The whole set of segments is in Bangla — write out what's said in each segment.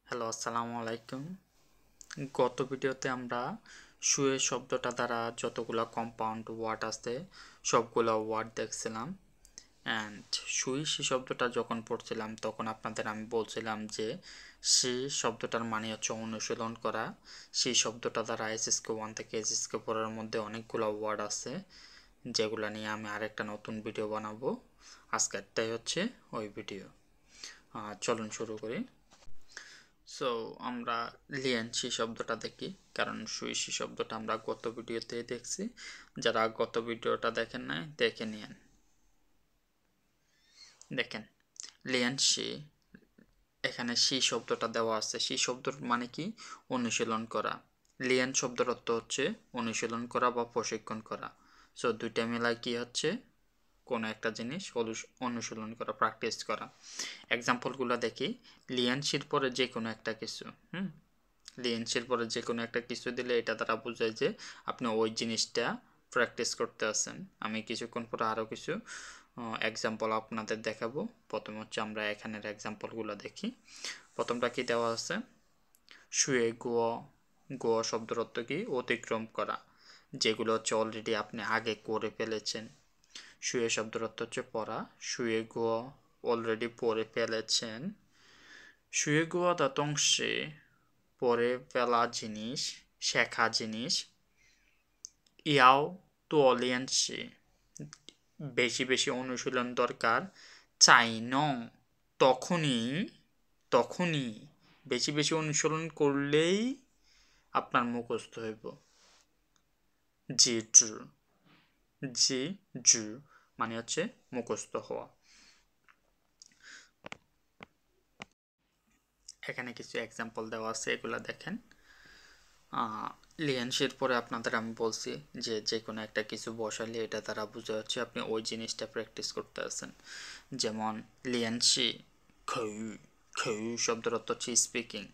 হ্যালো, আসসালামু আলাইকুম। গত ভিডিওতে আমরা শুয়ে শব্দটা দ্বারা যতগুলো কম্পাউন্ড ওয়ার্ড আছে সবগুলো ওয়ার্ড দেখছিলাম। অ্যান্ড শুই সে শব্দটা যখন পড়ছিলাম তখন আপনাদের আমি বলছিলাম যে সে শব্দটার মানে হচ্ছে অনুশীলন করা। সেই শব্দটা দ্বারা এসএসকে 1 থেকে এসএসকে 4 এর মধ্যে অনেকগুলো ওয়ার্ড আছে যেগুলো নিয়ে আমি আরেকটা নতুন ভিডিও বানাবো। আজকেরটাই হচ্ছে ওই ভিডিও। চলুন শুরু করি। সো আমরা লিয়েনসি শব্দটা দেখি, কারণ সুইসি শব্দটা আমরা গত ভিডিওতে দেখছি। যারা গত ভিডিওটা দেখেন নাই দেখে নিন। দেখেন লিয়েনসি, এখানে সি শব্দটা দেওয়া আছে। সি শব্দর মানে কি? অনুশীলন করা। লিয়েন শব্দের অর্থ হচ্ছে অনুশীলন করা বা প্রশিক্ষণ করা। সো দুইটা মিলাই কি হচ্ছে? কোনো একটা জিনিস অনুশীলন করা, প্র্যাকটিস করা। এক্সাম্পলগুলো দেখি। লিয়েনসির পরে যে কোনো একটা কিছু লিয়েন্সের পরে যে কোনো একটা কিছু দিলে এটা দ্বারা বোঝায় যে আপনি ওই জিনিসটা প্র্যাকটিস করতে আছেন। আমি কিছুক্ষণ পরে আরও কিছু এক্সাম্পল আপনাদের দেখাবো। প্রথমে হচ্ছে আমরা এখানের এক্সাম্পলগুলো দেখি। প্রথমটা কি দেওয়া আছে? শুয়ে গোয়া। গোয়া শব্দের অর্থ কি? অতিক্রম করা, যেগুলো হচ্ছে অলরেডি আপনি আগে করে ফেলেছেন। শুয়ে শব্দের অর্থ হচ্ছে পড়া। শুয়ে গোয়া অলরেডি পড়ে ফেলেছেন। শুয়ে গোয়া দাতংশে পড়ে ফেলা জিনিস, শেখা জিনিস। ইয়াও তুঅলিয়েন্সি, বেশি বেশি অনুশীলন দরকার। চাই নং, তখনই তখনই বেশি বেশি অনুশীলন করলেই আপনার মুখস্থ হইব। জি জু, জি জু মানে হচ্ছে মুখস্থ হওয়া। এখানে কিছু এক্সাম্পল দেওয়া আছে, এগুলা দেখেন। লিয়েন্সির পরে আপনাদের আমি বলছি যে যে কোনো একটা কিছু বসালে এটা দ্বারা বোঝা হচ্ছে আপনি ওই জিনিসটা প্র্যাকটিস করতে আছেন। যেমন লিয়েন্সি খয়ু, খয়ু শব্দের অর্থ হচ্ছে স্পিকিং।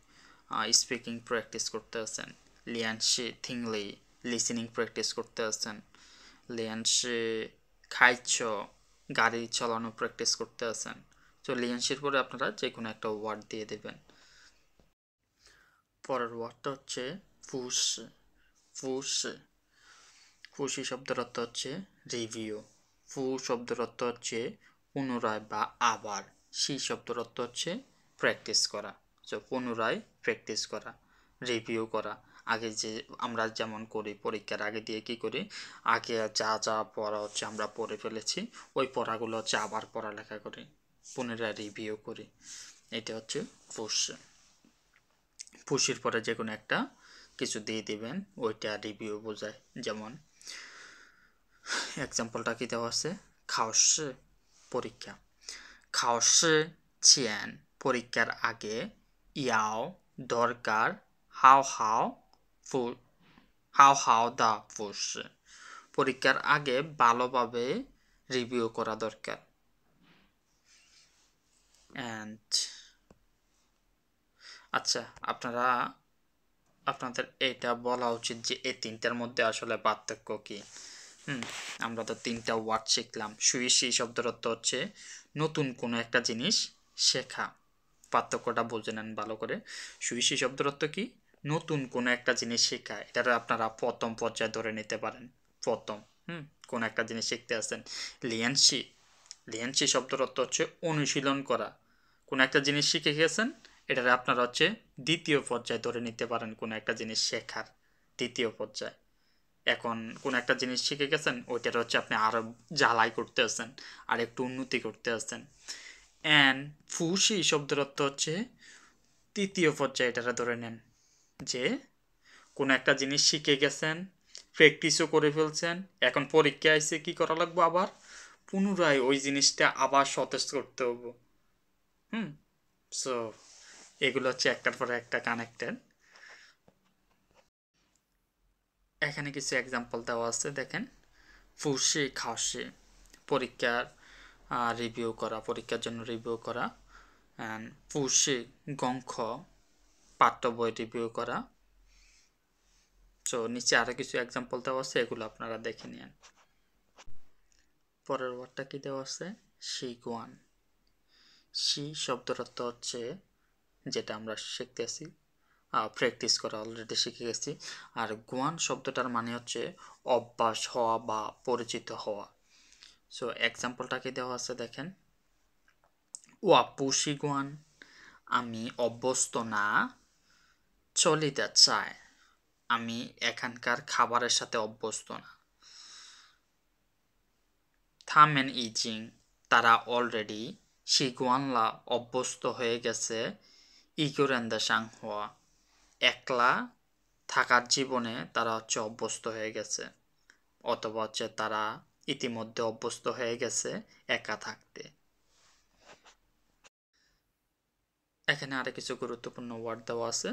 স্পিকিং প্র্যাকটিস করতে আছেন। লিয়েন্সি থিংলি, লিসেনিং প্র্যাকটিস করতে আছেন। লিয়েন্সি খাইছ, গাড়ি চালানো প্র্যাকটিস করতে আছেন। তো লিয়েন্সির পরে আপনারা যে কোনো একটা ওয়ার্ড দিয়ে দেবেন। পরের ওয়ার্ডটা হচ্ছে ফুস। ফুস, ফুসি শব্দের অর্থ হচ্ছে রিভিউ। ফু শব্দের অর্থ হচ্ছে পুনরায় বা আবার। সি শব্দের অর্থ হচ্ছে প্র্যাকটিস করা। তো পুনরায় প্র্যাকটিস করা, রিভিউ করা। আগে যে আমরা যেমন করি পরীক্ষার আগে দিয়ে কি করি, আগে যা যা পড়া হচ্ছে আমরা পড়ে ফেলেছি ওই পড়াগুলো হচ্ছে আবার পড়ালেখা করি, পুনরায় রিভিউ করি। এটা হচ্ছে ফুস। ফুসির পরে যে কোনো একটা কিছু দিয়ে দিবেন, ওইটা রিভিউ বোঝায়। যেমন এক্সাম্পলটা কি দেওয়া আছে? খাওসি, পরীক্ষা। খাওসি ছিয়ান, পরীক্ষার আগে। ইয়াও দরকার। হাও হাও ফু, হাও হাও দা ফুসি, পরীক্ষার আগে ভালোভাবে রিভিউ করা দরকার। অ্যান্ড আচ্ছা, আপনাদের এটা বলা উচিত যে এই তিনটার মধ্যে আসলে পার্থক্য কি। আমরা তো তিনটা ওয়ার্ড শিখলাম। সুইসি শব্দের অর্থ হচ্ছে নতুন কোনো একটা জিনিস শেখা। পার্থক্যটা বুঝে নেন ভালো করে। সুইসি শব্দের অর্থ কি? নতুন কোনো একটা জিনিস শেখা। এটা আপনারা প্রথম পর্যায়ে ধরে নিতে পারেন। প্রথম কোন একটা জিনিস শিখতে আছেন। লিয়েনসি, লিয়েনসি শব্দের অর্থ হচ্ছে অনুশীলন করা। কোন একটা জিনিস শিখে গেছেন, এটা আপনারা হচ্ছে দ্বিতীয় পর্যায়ে ধরে নিতে পারেন। কোন একটা জিনিস শেখার দ্বিতীয় পর্যায়ে। এখন কোন একটা জিনিস শিখে গেছেন, ওইটার হচ্ছে আপনি আরো জ্বালাই করতে আছেন, আর একটু উন্নতি করতে আছেন। অ্যান্ড ফুসি শব্দের অর্থ হচ্ছে তৃতীয় পর্যায়ে। এটা ধরে নেন যে কোন একটা জিনিস শিখে গেছেন, প্র্যাকটিসও করে ফেলছেন, এখন পরীক্ষা আইসে কি করা লাগবে? আবার পুনরায় ওই জিনিসটা আবার সতেজ করতে হবে। সো এগুলো হচ্ছে একটার পরে একটা কানেক্টেড। এখানে কিছু এক্সাম্পল দেওয়া আছে, দেখেন। ফুসি খাওসি, পরীক্ষার রিভিউ করা, পরীক্ষার জন্য রিভিউ করা। অ্যান্ড ফুসি গংখ, পাঠ্য বই রিভিউ করা। সো নিচে আরও কিছু এক্সাম্পল দেওয়া আছে, এগুলো আপনারা দেখে নিন। পরের ওয়ার্ডটা কি দেওয়া আছে? শিগুয়ান। শি শব্দের অর্থ হচ্ছে যেটা আমরা শিখতেছি, প্র্যাকটিস করা অলরেডি শিখে গেছি। আর গুয়ান শব্দটার মানে হচ্ছে অভ্যাস হওয়া বা পরিচিত হওয়া। সো এক্সাম্পলটা কি দেওয়া আছে দেখেন, ওয়াপুশি গুয়ান, আমি অভ্যস্ত না, চলিতে চায়, আমি এখানকার খাবারের সাথে অভ্যস্ত না। থামেন ইজিং, তারা অলরেডি শিগুয়ানলা অভ্যস্ত হয়ে গেছে, ইগুরেন্দা সাং হওয়া, একলা থাকার জীবনে তারা হচ্ছে অভ্যস্ত হয়ে গেছে, অথবা হচ্ছে তারা ইতিমধ্যে অভ্যস্ত হয়ে গেছে একা থাকতে। এখানে আরো কিছু গুরুত্বপূর্ণ ওয়ার্ড দেওয়া আছে,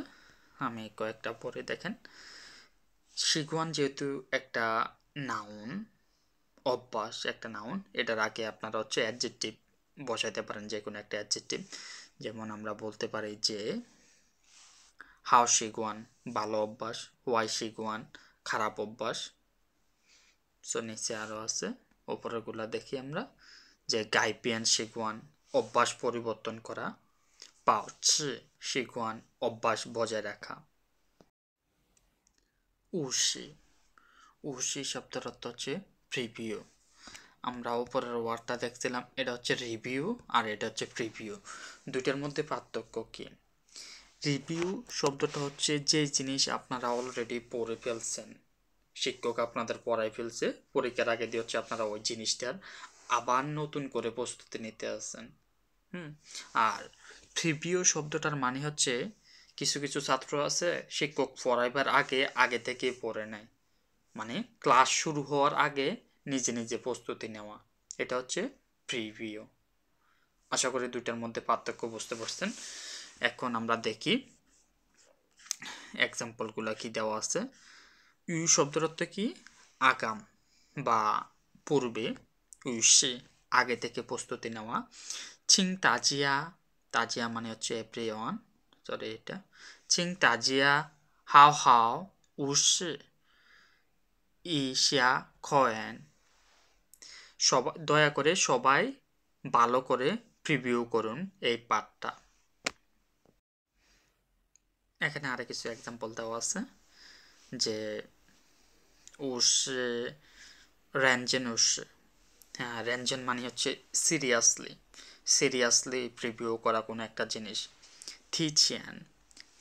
আমি কয়েকটা পরে দেখেন। শিগুয়ান যেহেতু একটা নাউন, অভ্যাস একটা নাউন, এটার আগে আপনারা হচ্ছে অ্যাডজেক্টিভ বসাইতে পারেন, যে কোনো একটা অ্যাডজেক্টিভ। যেমন আমরা বলতে পারি যে হাও শিগুয়ান ভালো অভ্যাস, ওয়াই শিগুয়ান খারাপ অভ্যাস। সো নিচে আরও আছে, ওপরেরগুলা দেখি আমরা, যে গাইপিয়ান শিগুয়ান অভ্যাস পরিবর্তন করা, পাওচি শিগুয়ান অভ্যাস বজায় রাখা। উশি, উশি শব্দের অর্থ হচ্ছে প্রিভিউ। আমরা উপরের ওয়ার্ডটা দেখছিলাম, এটা হচ্ছে রিভিউ আর এটা হচ্ছে প্রিভিউ। দুইটার মধ্যে পার্থক্য কি? রিভিউ শব্দটা হচ্ছে যে জিনিস আপনারা অলরেডি পড়ে ফেলছেন, শিক্ষক আপনাদের পড়াই ফেলছে, পরীক্ষার আগে দিয়ে হচ্ছে আপনারা ওই জিনিসটার আবার নতুন করে প্রস্তুতি নিতে আসছেন। আর প্রিভিউ শব্দটার মানে হচ্ছে কিছু কিছু ছাত্র আছে শিক্ষক পড়াইবার আগে থেকে পড়ে নেয়, মানে ক্লাস শুরু হওয়ার আগে নিজে নিজে প্রস্তুতি নেওয়া, এটা হচ্ছে প্রিভিউ। আশা করি দুইটার মধ্যে পার্থক্য বুঝতে পারছেন। এখন আমরা দেখি এক্সাম্পলগুলো কি দেওয়া আছে। ইউ শব্দের অর্থ কি? আগাম বা পূর্বে, উইশে আগে থেকে প্রস্তুতি নেওয়া। ছিং তাজিয়া, তাজিয়া মানে হচ্ছে এভরিওয়ান, সরি এটা, ছিং তাজিয়া হাও হাও উশে ইশিয়া খয়েন, সবাই দয়া করে সবাই ভালো করে প্রিভিউ করুন এই পাঠটা। এখানে আরো কিছু এক্সাম্পল দেওয়া আছে, যে উশে র্যাঞ্জেন উশে, হ্যাঁ র্যাঞ্জেন মানে হচ্ছে সিরিয়াসলি, সিরিয়াসলি প্রিভিউ করা কোনো একটা জিনিস। থিচিয়ান,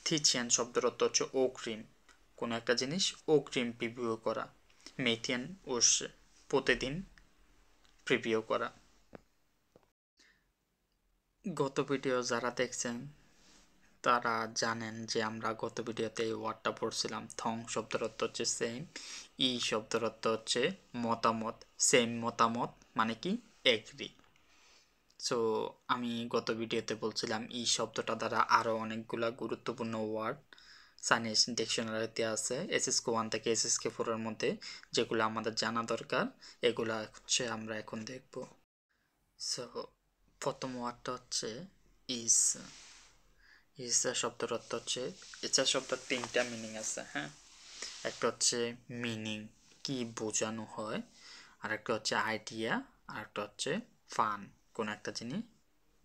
থিচিয়ান শব্দের অর্থ হচ্ছে অগ্রিম, কোনো একটা জিনিস অগ্রিম প্রিভিউ করা। মেথিয়ান উশে প্রতিদিন প্রিভিউ করা। গত ভিডিও যারা দেখছেন তারা জানেন যে আমরা গত ভিডিওতে এই ওয়ার্ডটা পড়ছিলাম, থং শব্দের অর্থ হচ্ছে সেম, ই শব্দের অর্থ হচ্ছে মতামত, সেম মতামত মানে কি এগ্রি। সো আমি গত ভিডিওতে বলছিলাম ই শব্দটা দ্বারা আরও অনেকগুলা গুরুত্বপূর্ণ ওয়ার্ড চাইনিজ ডিকশনারিতে আছে, এসএসকে 1 থেকে এসএসকে 4 এর মধ্যে, যেগুলো আমাদের জানা দরকার, এগুলা হচ্ছে আমরা এখন দেখব। সো প্রথম ওয়ার্ডটা হচ্ছে ইস। ইসা শব্দের অর্থ হচ্ছে, ইচ্ছা শব্দের 3টা মিনিং আছে, হ্যাঁ। একটা হচ্ছে মিনিং, কি বোঝানো হয়, আর একটা হচ্ছে আইডিয়া, আর একটা হচ্ছে ফান, কোন একটা জিনিস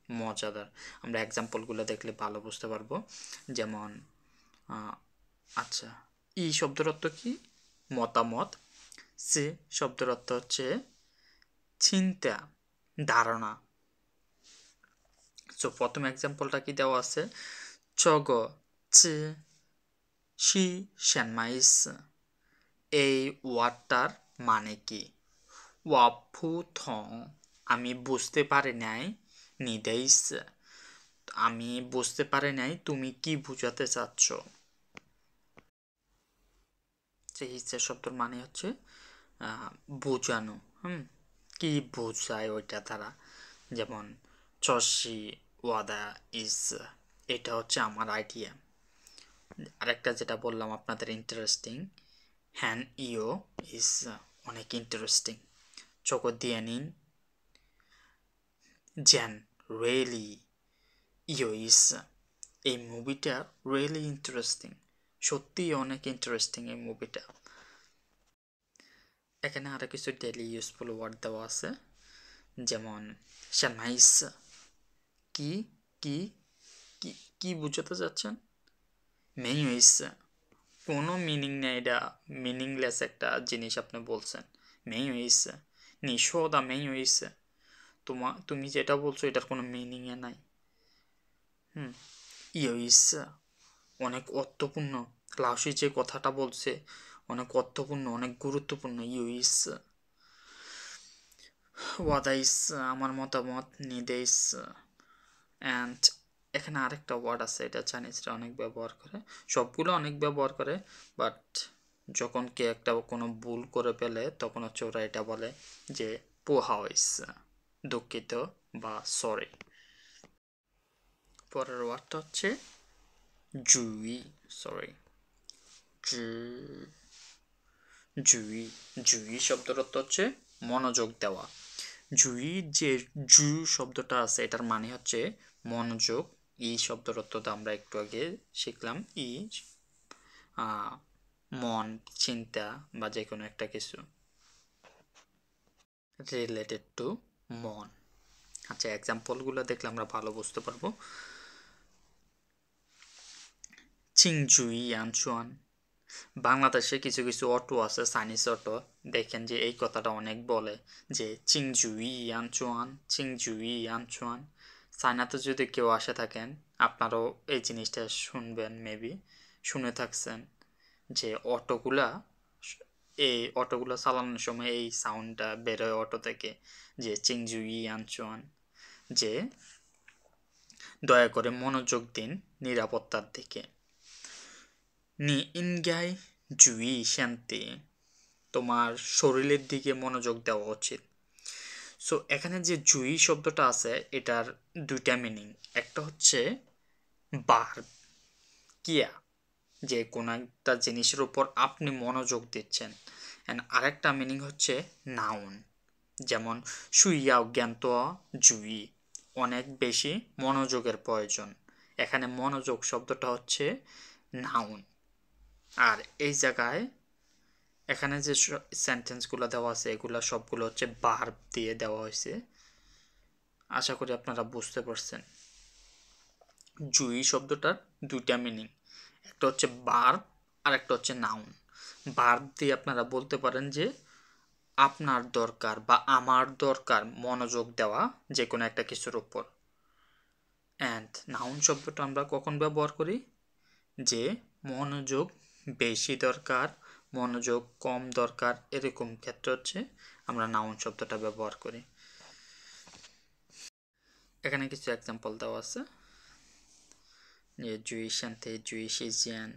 মজাদার। আমরা এক্সাম্পলগুলো দেখলে ভালো বুঝতে পারবো। যেমন আচ্ছা, ই শব্দের অর্থ কি? মতামত। সি শব্দের অর্থ হচ্ছে চিন্তা, ধারণা। সো প্রথম এক্সাম্পলটা কি দেওয়া আছে, চগ চি শি শ্যানমাইস, এই ওয়ার্ডটার মানে কি? ওয়াফু থং, আমি বুঝতে পারি নাই, নিদেইস, আমি বুঝতে পারি নাই তুমি কি বোঝাতে চাচ্ছ। সেই শব্দের মানে হচ্ছে বোঝানো, কি বোঝায় ওইটা তারা। যেমন চশি ওয়াদা ইস, এটা হচ্ছে আমার আইডিয়া। আরেকটা যেটা বললাম আপনাদের ইন্টারেস্টিং, হ্যান ইও ইস অনেক ইন্টারেস্টিং। চকোদিয়ানিন জ্যান রিয়েলি ইও ইস, এই মুভিটা রিয়েলি ইন্টারেস্টিং, সত্যিই অনেক ইন্টারেস্টিং এই মুভিটা। এখানে আরো কিছু ডেইলি ইউজফুল ওয়ার্ড দেওয়া আছে, যেমন শানমাইস, কি কি কি কি বুঝাতে চাচ্ছেন? মেই হইছে, কোনো মিনিং নেই, এটা মিনিংলেস একটা জিনিস আপনি বলছেন। মেই হইছে, নিশোদা মেই হইছে, তুমি যেটা বলছো এটার কোনো মিনিংয়ে নাই। ই হইছে অনেক অর্থপূর্ণ, লাউসি যে কথাটা বলছে অনেক অর্থপূর্ণ, অনেক গুরুত্বপূর্ণ। ই হইছে ওয়াদা ইচ্ছে, আমার মতামত নিদে ইচ্ছে। অ্যান্ড এখানে আরেকটা ওয়ার্ড আছে, এটা চাইনিজরা অনেক ব্যবহার করে, সবগুলো অনেক ব্যবহার করে, বাট যখন কে একটা কোনো ভুল করে ফেলে তখন হচ্ছে ওরা এটা বলে যে পোহা হয়েছে, দুঃখিত বা সরি। পরের ওয়ার্ডটা হচ্ছে জুই, সরি, জুই। জুই শব্দের অর্থ হচ্ছে মনোযোগ দেওয়া। জুই যে জু শব্দটা আছে এটার মানে হচ্ছে মনোযোগ। ই শব্দের অর্থটা আমরা একটু আগে শিখলাম, ই মন, চিন্তা বা যে কোনো একটা কিছু রিলেটেড টু মন। আচ্ছা, এক্সাম্পলগুলো দেখলে আমরা ভালো বুঝতে পারবো। চিংজুই ইয়ানচুয়ান, বাংলাদেশে কিছু কিছু অটো আছে, চাইনিজ অটো, দেখেন যে এই কথাটা অনেক বলে যে চিংজুই ইয়ানচুয়ান, চিংজুই ইয়ানচুয়ান। চায়নাতে যদি কেউ আসে থাকেন আপনারাও এই জিনিসটা শুনবেন, মেবি শুনে থাকছেন যে অটোগুলা চালানোর সময় এই সাউন্ডটা বেরোয় অটো থেকে, যে চিংজুই ইয়ানচুয়ান, যে দয়া করে মনোযোগ দিন নিরাপত্তার দিকে। নি ইনগাই জুই শান্তি, তোমার শরীরের দিকে মনোযোগ দেওয়া উচিত। সো এখানে যে জুই শব্দটা আছে এটার দুইটা মিনিং, একটা হচ্ছে ভার্ব, কিয়া, যে কোনো একটা জিনিসের উপর আপনি মনোযোগ দিচ্ছেন, অ্যান্ড আরেকটা মিনিং হচ্ছে নাউন, যেমন সুইয়াও জ্ঞান্ত জুই, অনেক বেশি মনোযোগের প্রয়োজন। এখানে মনোযোগ শব্দটা হচ্ছে নাউন। আর এই জায়গায় এখানে যে সেন্টেন্সগুলো দেওয়া আছে এগুলো সবগুলো হচ্ছে ভার্ব দিয়ে দেওয়া হয়েছে। আশা করি আপনারা বুঝতে পারছেন। জুই শব্দটার দুইটা মিনিং, একটা হচ্ছে ভার্ব আর একটা হচ্ছে নাউন। ভার্ব দিয়ে আপনারা বলতে পারেন যে আপনার দরকার বা আমার দরকার মনোযোগ দেওয়া যে কোনো একটা কিছুর উপর। অ্যান্ড নাউন শব্দটা আমরা কখন ব্যবহার করি, যে মনোযোগ বেশি দরকার, মনোযোগ কম দরকার, এরকম ক্ষেত্রে হচ্ছে আমরা নাউন শব্দটা ব্যবহার করি। এখানে কিছু এক্সাম্পল দেওয়া আছে, যে জুই শান্তি, জুই শিজিয়ান,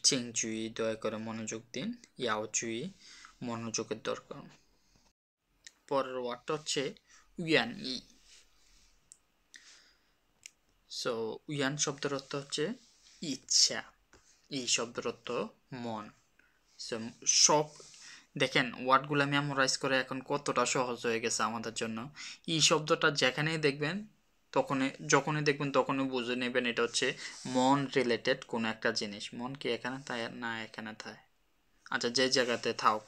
চিং জুই দয়া করে মনোযোগ দিন, ইয়াও জুই মনোযোগের দরকার। পরের ওয়ার্ডটা হচ্ছে উয়ান ই। সো উয়ান শব্দের অর্থ হচ্ছে ইচ্ছা, এই শব্দের অর্থ মন। সো সব দেখেন ওয়ার্ডগুলো মেমোরাইজ করে এখন কতটা সহজ হয়ে গেছে আমাদের জন্য। এই শব্দটা যেখানেই দেখবেন যখনই দেখবেন তখনই বুঝে নেবেন এটা হচ্ছে মন রিলেটেড কোনো একটা জিনিস। মন কি এখানে তাই না এখানে তাই, আচ্ছা যে জায়গাতে থাক,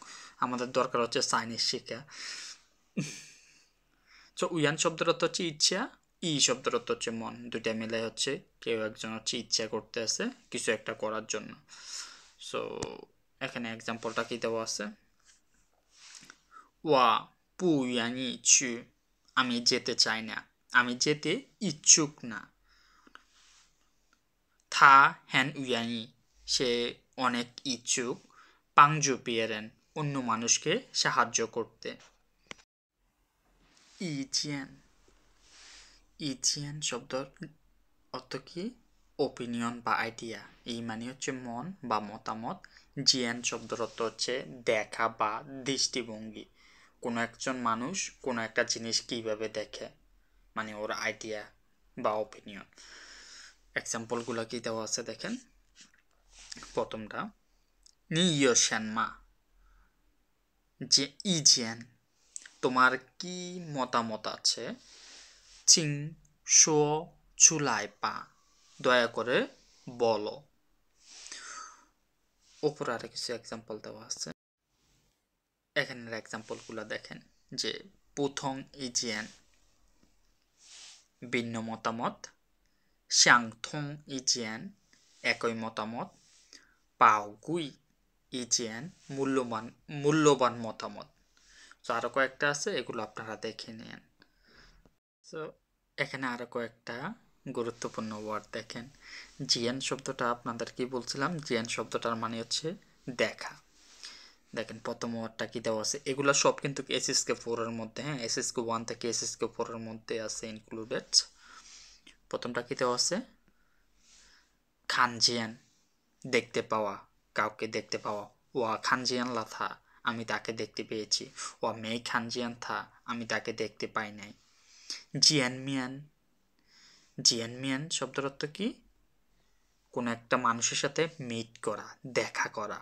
আমাদের দরকার হচ্ছে চাইনিজ শিক্ষা। সো উয়ান শব্দের অর্থ হচ্ছে ইচ্ছা, ই শব্দের অর্থ হচ্ছে মন, দুইটা মিলে হচ্ছে কেউ একজন হচ্ছে ইচ্ছা করতে আছে কিছু একটা করার জন্য। সো এখানে এক্সাম্পলটা কি দেওয়া আছে, ওয়া পু ইয়ানি চু, আমি যেতে চাই না, আমি যেতে ইচ্ছুক না। থা হ্যান উয়ানি, সে অনেক ইচ্ছুক, পাংজু পিয়ারেন, অন্য মানুষকে সাহায্য করতে। ইজিয়ান, ইজিয়ান শব্দ অর্থ কি, ওপিনিয়ন বা আইডিয়া, এই মানে হচ্ছে মন বা মতামত। জিয়ান শব্দের অর্থ হচ্ছে দেখা বা দৃষ্টিভঙ্গি, কোনো একজন মানুষ কোনো একটা জিনিস কিভাবে দেখে, মানে ওর আইডিয়া বা ওপিনিয়ন। এক্সাম্পলগুলো কি দেওয়া আছে দেখেন, প্রথমটা নি ইয়ো শ্যানমা, যে ইজিয়ান, তোমার কি মতামত আছে, চিং শো চুলাই পা, দয়া করে বলো। ওপরে আরো কিছু এক্সাম্পল দেওয়া আছে, এখানের এক্সাম্পলগুলো দেখেন, যে প্রথম ইজিয়ান ভিন্ন মতামত, 相同意见একই মতামত, 宝贵意见মূল্যবান মতামত. তো আরো কয়েকটা আছে, এগুলো আপনারা দেখে নেন. তো এখানে আরো কয়েকটা গুরুত্বপূর্ণ ওয়ার্ড দেখেন. জিয়ান শব্দটা আপনাদের কি বলছিলাম, জিয়ান শব্দটার মানে হচ্ছে দেখা. দেখেন প্রথম ওয়ার্ডটা কি দেওয়া আছে, এগুলো সব কিন্তু এসএসকে 4 এর মধ্যে, হ্যাঁ এসএসকে 1 থেকে এসএসকে 4 এর মধ্যে আছে ইনক্লুডেড. প্রথমটা কি দেওয়া আছে, খানজিয়ান দেখতে পাওয়া, কাউকে দেখতে পাওয়া. ওয়া খানজিয়ান লাথা আমি তাকে দেখতে পেয়েছি. ওয়া মেই খানজিয়ান থা আমি তাকে দেখতে পাই নাই. জিয়ানমিয়ান, জিয়ানমিয়ান শব্দের অর্থ কি, কোনো একটা মানুষের সাথে মিট করা, দেখা করা.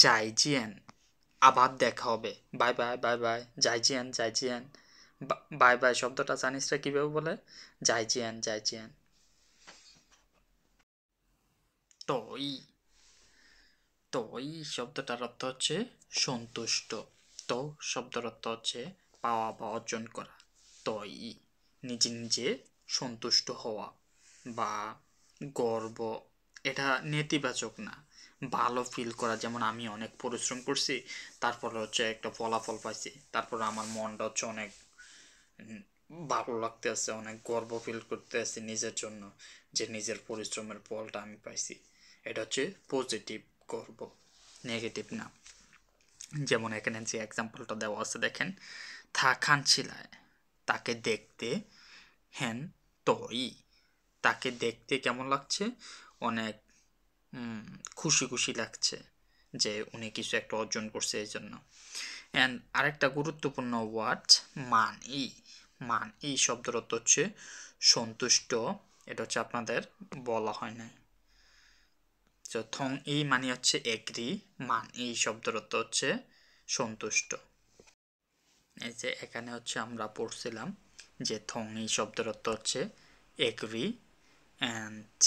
জাইজিয়ান আবার দেখা হবে, বাই বাই বাই বাই. জাইজিয়ান জাইজিয়ান, বাই বাই শব্দটা জানিসরা কিভাবে বলে, জাইজিয়ান জাইজিয়ান. তোই, তোই শব্দটার অর্থ হচ্ছে সন্তুষ্ট. তো শব্দের অর্থ হচ্ছে পাওয়া বা অর্জন করা. তোই নিজে নিজে সন্তুষ্ট হওয়া বা গর্ব, এটা নেতিবাচক না, ভালো ফিল করা. যেমন আমি অনেক পরিশ্রম করছি, তারপরে হচ্ছে একটা ফলাফল পাইছি, তারপরে আমার মনটা হচ্ছে অনেক ভালো লাগতে আছে, অনেক গর্ব ফিল করতে আছে নিজের জন্য, যে নিজের পরিশ্রমের ফলটা আমি পাইছি. এটা হচ্ছে পজিটিভ গর্ব, নেগেটিভ না. যেমন এখানে যে এক্সাম্পলটা দেওয়া আছে দেখেন, থা খানছিলায় তাকে দেখতে, হ্যান তোই তাকে দেখতে কেমন লাগছে, অনেক খুশি খুশি লাগছে যে উনি কিছু একটা অর্জন করছে এই জন্য. অ্যান্ড আরেকটা গুরুত্বপূর্ণ ওয়ার্ড মান ই, মান ই শব্দের অর্থ হচ্ছে সন্তুষ্ট. এটা হচ্ছে আপনাদের বলা হয় না. তো থং ই মানে হচ্ছে এগ্রি, মান ই শব্দের অর্থ হচ্ছে সন্তুষ্ট. এই যে এখানে হচ্ছে আমরা পড়ছিলাম যে থং ই শব্দের অর্থ হচ্ছে এগ্রি অ্যান্ড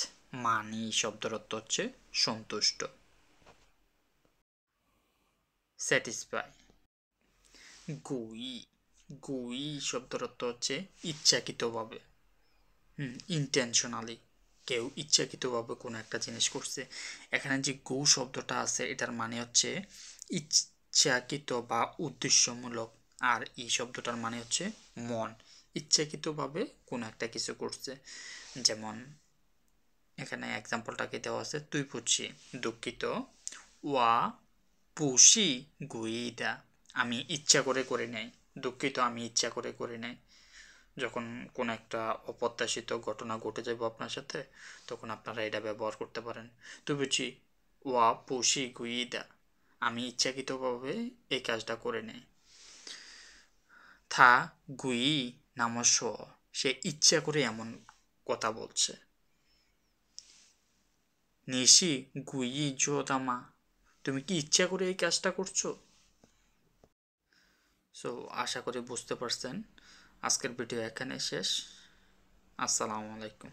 মানি শব্দের অর্থ হচ্ছে সন্তুষ্ট. স্যাটিসফাই, গুই, গুই শব্দের অর্থ হচ্ছে ইচ্ছাকৃতভাবে, ইন্টেনশনালি, কেউ ইচ্ছাকৃতভাবে কোনো একটা জিনিস করছে. এখানে যে গু শব্দটা আছে এটার মানে হচ্ছে ইচ্ছাকৃত বা উদ্দেশ্যমূলক, আর ই শব্দটার মানে হচ্ছে মন, ইচ্ছাকৃতভাবে কোনো একটা কিছু করছে. যেমন এখানে এক্সাম্পলটাকে দেওয়া আছে, তুই পুছি দুঃখিত, ওয়া পুষি গুইদা আমি ইচ্ছা করে করে নেই, দুঃখিত আমি ইচ্ছা করে করে নেই. যখন কোনো একটা অপ্রত্যাশিত ঘটনা ঘটে যাবে আপনার সাথে, তখন আপনারা এটা ব্যবহার করতে পারেন. তো বুঝি ওয়া পুষি গুইদা আমি ইচ্ছাকৃতভাবে এই কাজটা করে নেই. থা গুই নামস্য সে ইচ্ছা করে এমন কথা বলছে. নিশি গুই জোদামা তুমি কি ইচ্ছা করে এই কাজটা করছো. সো আশা করি বুঝতে পারছেন. আজকের ভিডিও এখানে শেষ. আসসালামু আলাইকুম.